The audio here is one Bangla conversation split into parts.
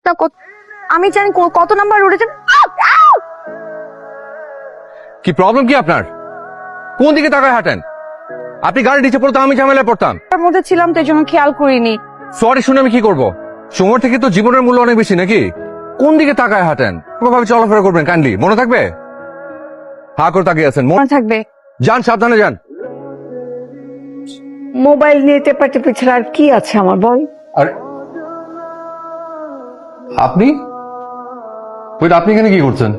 রাস্তা আমি জানি কত নাম্বার রোডে যাবে। কি প্রবলেম কি আপনার? কোন দিকে তাকায় হাঁটেন? আপনি গাড়ি নিচে পড়তাম, আমি ঝামেলায় পড়তাম। তার মধ্যে ছিলাম তো এই জন্য খেয়াল করিনি। সরি শুনে আমি কি করব? সময় থেকে তো জীবনের মূল্য অনেক বেশি নাকি? কোন দিকে তাকায় হাঁটেন? কোনোভাবে চলাফেরা করবেন কাইন্ডলি, মনে থাকবে? হা করে তাকিয়ে আছেন, মনে থাকবে। যান, সাবধানে যান। মোবাইল নিয়ে টেপাটেপি ছাড়া আর কি আছে আমার, বল? আর আপনি আপনি এখানে কি করছেন?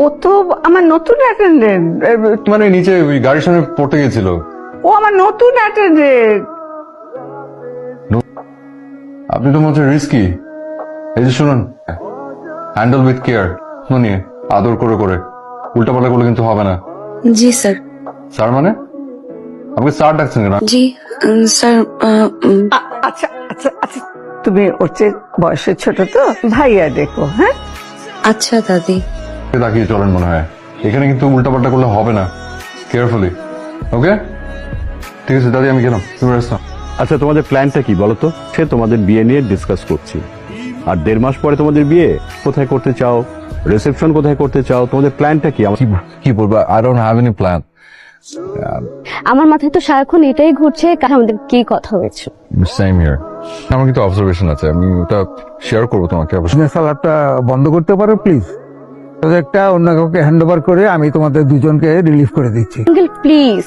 ও তো আমার নতুন অ্যাটেন্ডেন্ট। মানে নিচে ওই গাড়ির সামনে পড়তে গেছিল। ও আমার নতুন অ্যাটেন্ডেন্ট। আপনি তো মনে রিস্কি। এই যে শুনুন, হ্যান্ডেল উইথ কেয়ার, মানে আদর করে করে, উল্টাপাল্টা করলে কিন্তু হবে না। জি স্যার। স্যার মানে? আপনি স্যার ডাকছেন কেন? জি স্যার। আচ্ছা আচ্ছা আচ্ছা, তুমি ওর চেয়ে বয়সে ছোট তো, ভাইয়া দেখো। হ্যাঁ আচ্ছা দাদি। তাকিয়ে চলেন মনে হয়। এখানে কিন্তু উল্টাপাল্টা করলে হবে না, কেয়ারফুলি। ওকে, ঠিক আছে দাদি, আমি গেলাম, তুমি রেস্ট নাও। আচ্ছা, তোমাদের প্ল্যানটা কি বলো তো? সে তোমাদের বিয়ে নিয়ে ডিসকাস করছি, আর 1.5 মাস পরে তোমাদের বিয়ে। কোথায় করতে চাও, রিসেপশন কোথায় করতে চাও, তোমাদের প্ল্যানটা কি? কি বলবো, I don't have any plan. আমার মাথায় তো সারাক্ষণ এটাই ঘুরছে, আমাদের কি কথা হয়েছে। Same here. আমার কিন্তু অবজারভেশন আছে, আমি ওটা শেয়ার করবো তোমাকে। বিজনেস আলাপটা বন্ধ করতে পারো প্লিজ? প্রজেক্টটা অন্য কাউকে হ্যান্ড ওভার করে আমি তোমাদের দুজনকে রিলিভ করে দিচ্ছি। আঙ্কেল প্লিজ,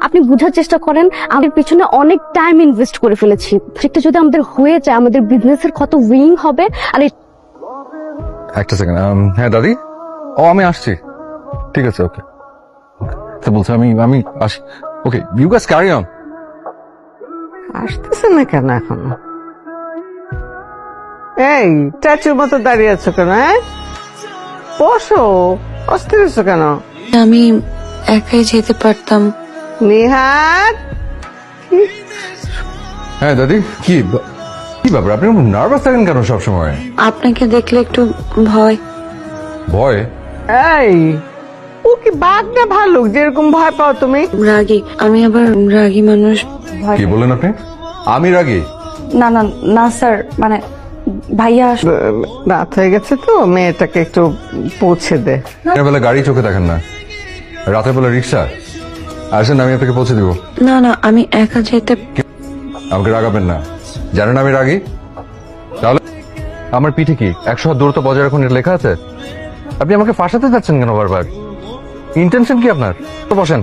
আপনি বোঝার চেষ্টা করেন, আমাদের পিছনে অনেক টাইম ইনভেস্ট করে ফেলেছি। সেটা যদি আমাদের হয়ে যায়, আমাদের বিজনেসের কত উইং হবে। আর একটা সেকেন্ড। হ্যাঁ দাদি, ও আমি আসছি। ঠিক আছে, ওকে। তো বলছে আমি আসি। ওকে, ইউ গাইস ক্যারি অন। আসতেছে না কেন এখনো? এই স্ট্যাচুর মতো দাঁড়িয়ে আছো কেন? বসো, অস্থির হচ্ছো কেন? আমি একাই যেতে পারতাম। নিহার, হ্যাঁ দাদি, কি ব্যাপার, আপনি নার্ভাস থাকেন কেন সবসময়? আপনাকে দেখলে একটু ভয়। ভয়? এই ও কি বাঘ না ভালুক যেরকম ভয় পাও তুমি? রাগী, আমি আবার রাগী মানুষ। কি বললেন আপনি? আমি রাগী? না না না স্যার, মানে ভাইয়া রাত হয়ে গেছে তো, মেয়েটাকে একটু পৌঁছে দে। দিনের বেলা গাড়ি চোখে দেখেন না, রাতের বেলা রিক্সা। আসেন, আমি আপনাকে পৌঁছে দিব। না না, আমি একা যেতে। আমাকে রাগাবেন না, জানেন আমি রাগী। তাহলে আমার পিঠে কি 100 হাত দূরত্ব বজায় রাখুন এটা লেখা আছে? আপনি আমাকে ফাঁসাতে যাচ্ছেন কেন বারবার? ইন্টেনশন কি আপনার? তো বসেন।